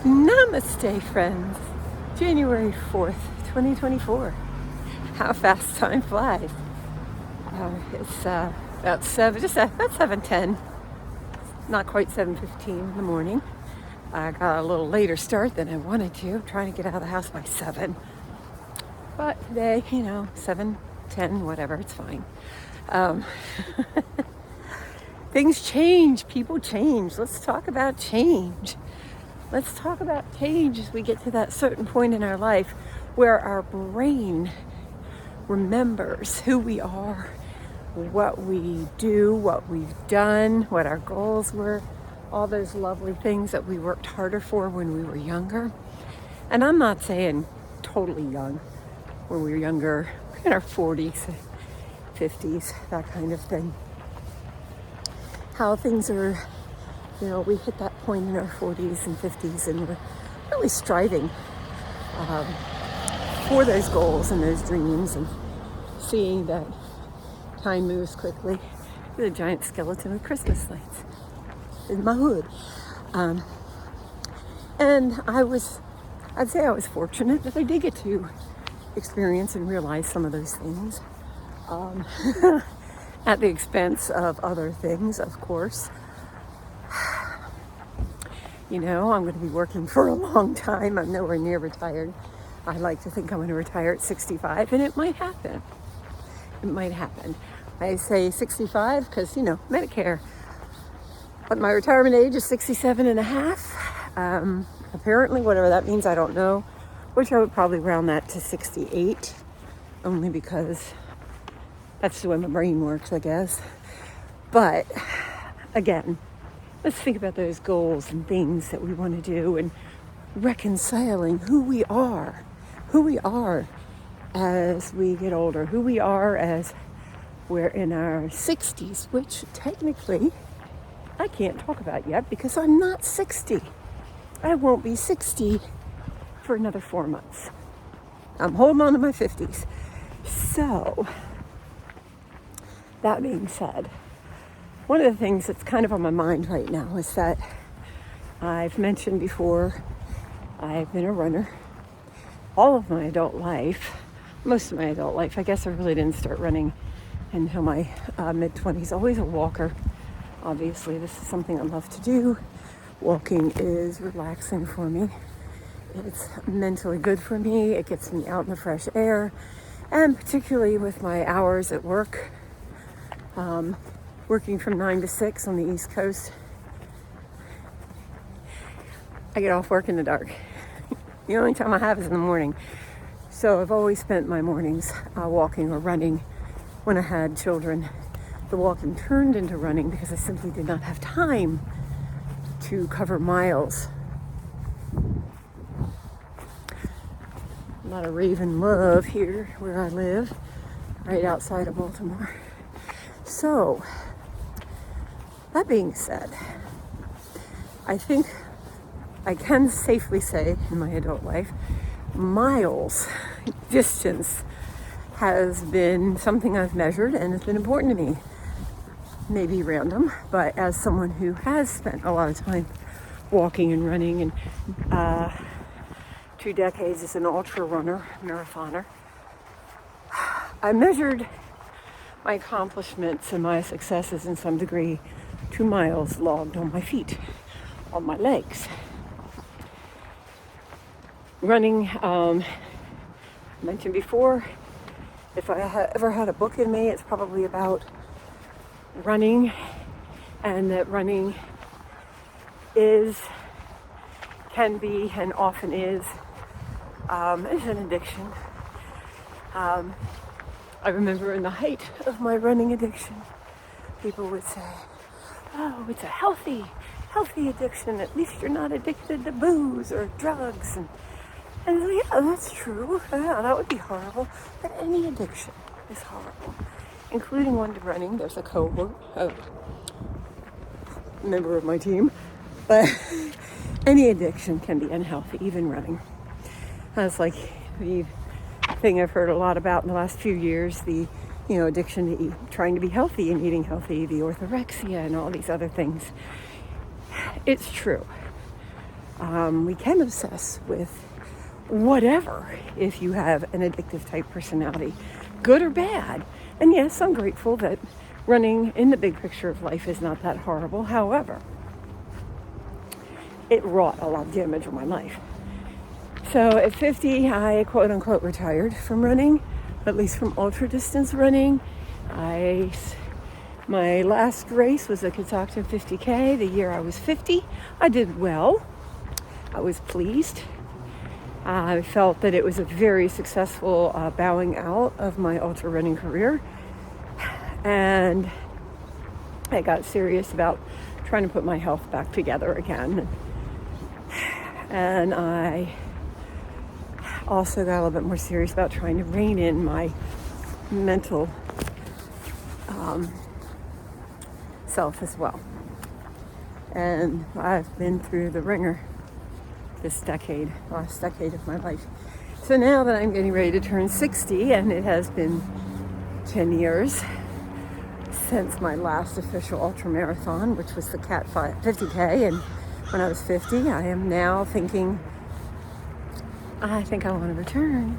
Namaste, friends. January 4th, 2024. How fast time flies. It's about 7:10. Not quite 7:15 in the morning. I got a little later start than I wanted to. I'm trying to get out of the house by 7. But today, 7:10, whatever, it's fine. Things change. People change. Let's talk about change. Let's talk about change as we get to that certain point in our life where our brain remembers who we are, what we do, what we've done, what our goals were, all those lovely things that we worked harder for when we were younger. And I'm not saying totally young, when we were younger, in our 40s, 50s, that kind of thing. How things are, we hit that point in our 40s and 50s and we're really striving for those goals and those dreams and seeing that time moves quickly. There's a giant skeleton with Christmas lights in my hood. And I'd say I was fortunate that I did get to experience and realize some of those things at the expense of other things, of course. I'm going to be working for a long time. I'm nowhere near retired. I like to think I'm going to retire at 65, and it might happen. It might happen. I say 65 because, Medicare. But my retirement age is 67 and a half. Apparently, whatever that means, I don't know. Which I would probably round that to 68, only because that's the way my brain works, I guess. But again, let's think about those goals and things that we want to do and reconciling who we are as we get older, who we are as we're in our 60s, which technically I can't talk about yet because I'm not 60. I won't be 60 for another 4 months. I'm holding on to my 50s. So, that being said, one of the things that's kind of on my mind right now is that I've mentioned before, I've been a runner all of my adult life, most of my adult life. I guess I really didn't start running until my mid-20s. Always a walker. Obviously, this is something I love to do. Walking is relaxing for me. It's mentally good for me. It gets me out in the fresh air. And particularly with my hours at work, working from 9 to 6 on the East Coast, I get off work in the dark. The only time I have is in the morning. So I've always spent my mornings walking or running. When I had children, the walking turned into running because I simply did not have time to cover miles. A lot of Raven love here where I live, right outside of Baltimore. So, that being said, I think I can safely say in my adult life, miles, distance, has been something I've measured and it's been important to me. Maybe random, but as someone who has spent a lot of time walking and running and 2 decades as an ultra runner, marathoner, I measured my accomplishments and my successes in some degree 2 miles logged on my feet, on my legs. Running, mentioned before, if I ever had a book in me, it's probably about running, and that running can be, and often is an addiction. I remember in the height of my running addiction, people would say, "Oh, it's a healthy addiction. At least you're not addicted to booze or drugs." And yeah, that's true. Yeah, that would be horrible. But any addiction is horrible, including one to running. There's a cohort, a member of my team. But any addiction can be unhealthy, even running. That's like the thing I've heard a lot about in the last few years, the addiction to trying to be healthy and eating healthy, the orthorexia and all these other things. It's true. We can obsess with whatever if you have an addictive type personality, good or bad. And yes, I'm grateful that running in the big picture of life is not that horrible. However, it wrought a lot of damage on my life. So at 50, I quote unquote retired from running, at least from ultra distance running. My last race was a Catoctin 50K the year I was 50. I did well. I was pleased. I felt that it was a very successful bowing out of my ultra running career. And I got serious about trying to put my health back together again. And I also got a little bit more serious about trying to rein in my mental self as well. And I've been through the ringer this last decade of my life. So now that I'm getting ready to turn 60, and it has been 10 years since my last official ultra marathon, which was the Cat 50K, and when I was 50, I am now thinking, I think I want to return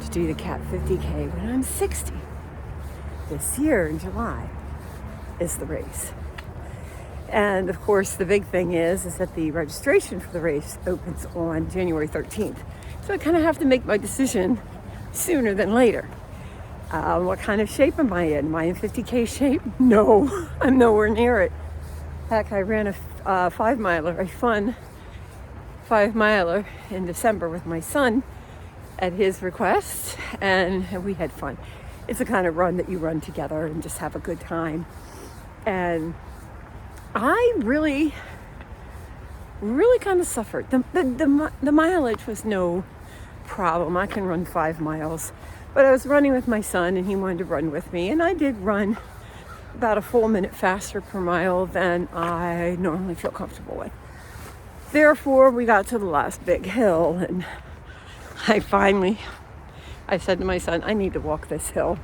to do the Cat 50K when I'm 60. This year in July is the race. And of course, the big thing is that the registration for the race opens on January 13th. So I kind of have to make my decision sooner than later. What kind of shape am I in? Am I in 50K shape? No, I'm nowhere near it. Heck, I ran a 5-miler, a fun 5-miler in December with my son at his request, and we had fun. It's the kind of run that you run together and just have a good time. And I really kind of suffered. The mileage was no problem. I can run 5 miles, but I was running with my son and he wanted to run with me, and I did run about a full minute faster per mile than I normally feel comfortable with. Therefore, we got to the last big hill, and I said to my son, I need to walk this hill.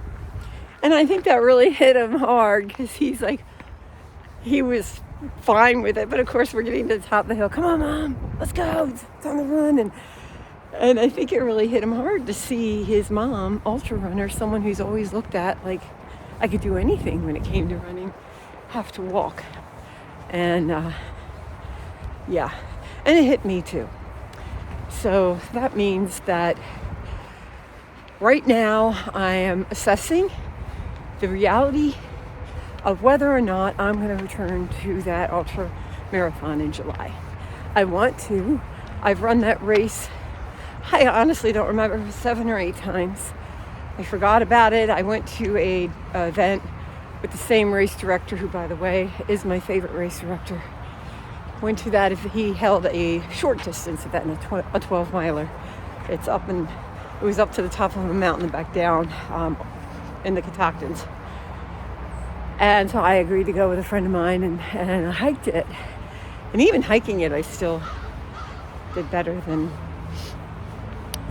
And I think that really hit him hard, because he was fine with it. But of course, we're getting to the top of the hill. Come on, Mom, let's go. It's on the run. And I think it really hit him hard to see his mom, ultra runner, someone who's always looked at like I could do anything when it came to running, have to walk. And yeah, and it hit me too. So that means that right now I am assessing the reality of whether or not I'm going to return to that ultra marathon in July. I want to. I've run that race, I honestly don't remember, 7 or 8 times. I forgot about it. I went to a event with the same race director, who, by the way, is my favorite race director. Went to that. He held a short distance event, a 12-miler. It was up to the top of a mountain and back down in the Catoctins. And so I agreed to go with a friend of mine, and I hiked it. And even hiking it, I still did better than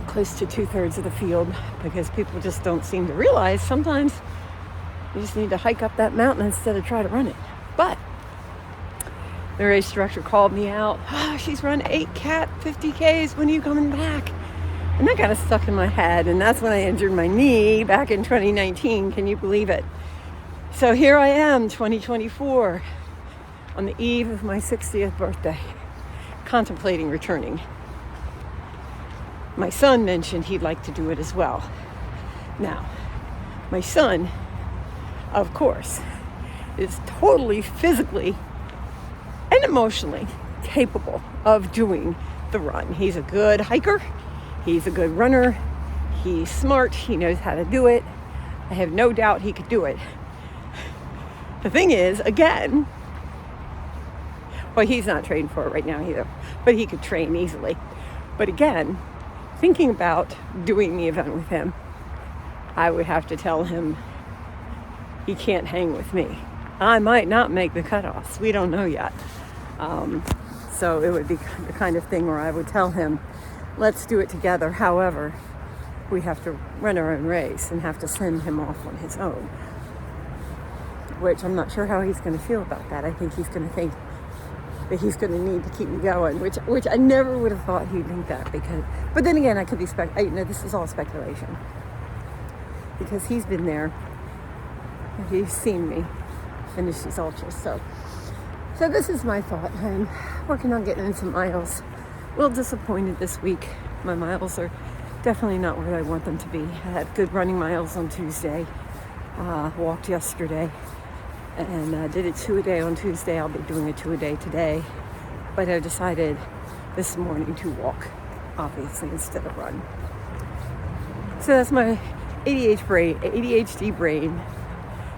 close to 2/3 of the field, because people just don't seem to realize sometimes you just need to hike up that mountain instead of try to run it. But the race director called me out. She's run 8 Cat 50Ks. When are you coming back? And that kind of stuck in my head. And that's when I injured my knee back in 2019. Can you believe it? So here I am, 2024, on the eve of my 60th birthday, contemplating returning. My son mentioned he'd like to do it as well. Now, my son, of course, is totally physically and emotionally capable of doing the run. He's a good hiker. He's a good runner. He's smart. He knows how to do it. I have no doubt he could do it. The thing is, again, well, he's not trained for it right now either, but he could train easily. But again, thinking about doing the event with him, I would have to tell him he can't hang with me. I might not make the cutoffs. We don't know yet. So it would be the kind of thing where I would tell him, let's do it together. However, we have to run our own race and have to send him off on his own, which I'm not sure how he's going to feel about that. I think he's going to think that he's going to need to keep me going, which I never would have thought he'd think that, but then again, I could be this is all speculation, because he's been there and he's seen me finish these ultras. So this is my thought. I'm working on getting in some miles. A little disappointed this week. My miles are definitely not where I want them to be. I had good running miles on Tuesday. Walked yesterday and did a 2 a day on Tuesday. I'll be doing a 2 a day today. But I decided this morning to walk, obviously, instead of run. So that's my ADHD brain.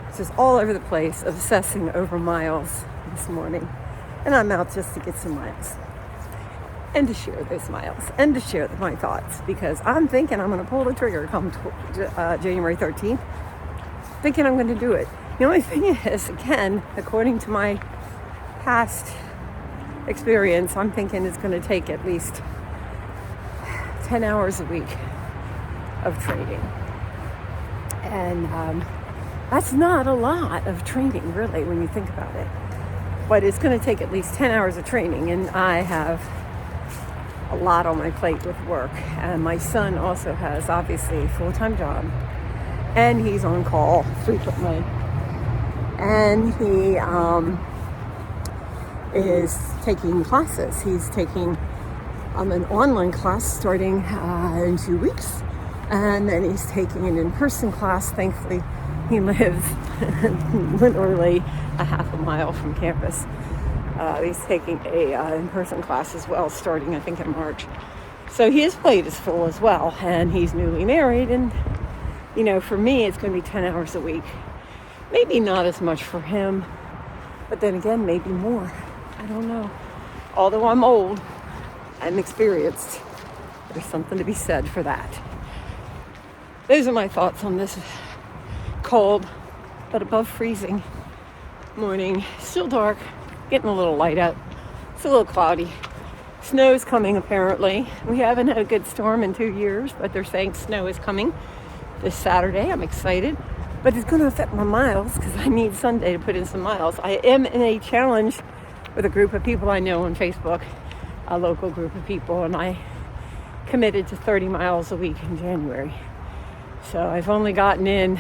It's just all over the place, obsessing over miles this morning. And I'm out just to get some miles. And to share those miles. And to share my thoughts. Because I'm thinking I'm going to pull the trigger come January 13th. Thinking I'm going to do it. The only thing is, again, according to my past experience, I'm thinking it's going to take at least 10 hours a week of training. And that's not a lot of training, really, when you think about it. But it's going to take at least 10 hours of training, and I have a lot on my plate with work. And my son also has, obviously, a full-time job, and he's on call frequently. And he is taking classes. He's taking an online class starting in 2 weeks, and then he's taking an in-person class. Thankfully, he lives literally a half a mile from campus. He's taking a in-person class as well, starting I think in March. So his plate is full as well, and he's newly married, and for me it's going to be 10 hours a week. Maybe not as much for him, but then again, maybe more. I don't know. Although I'm old, I'm experienced. There's something to be said for that. Those are my thoughts on this cold, but above freezing morning. Still dark, getting a little light out. It's a little cloudy. Snow's coming, apparently. We haven't had a good storm in 2 years, but they're saying snow is coming this Saturday. I'm excited. But it's going to affect my miles because I need Sunday to put in some miles. I am in a challenge with a group of people I know on Facebook, a local group of people, and I committed to 30 miles a week in January. So I've only gotten in,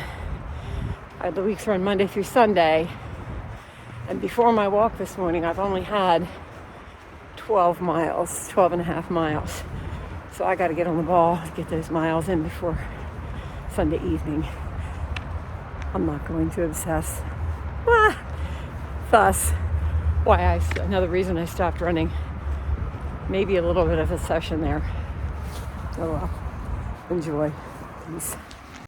the weeks run Monday through Sunday, and before my walk this morning, I've only had 12 and a half miles. So I got to get on the ball to get those miles in before Sunday evening. I'm not going to obsess. Thus, another reason I stopped running. Maybe a little bit of a session there. Oh well. Enjoy. Peace.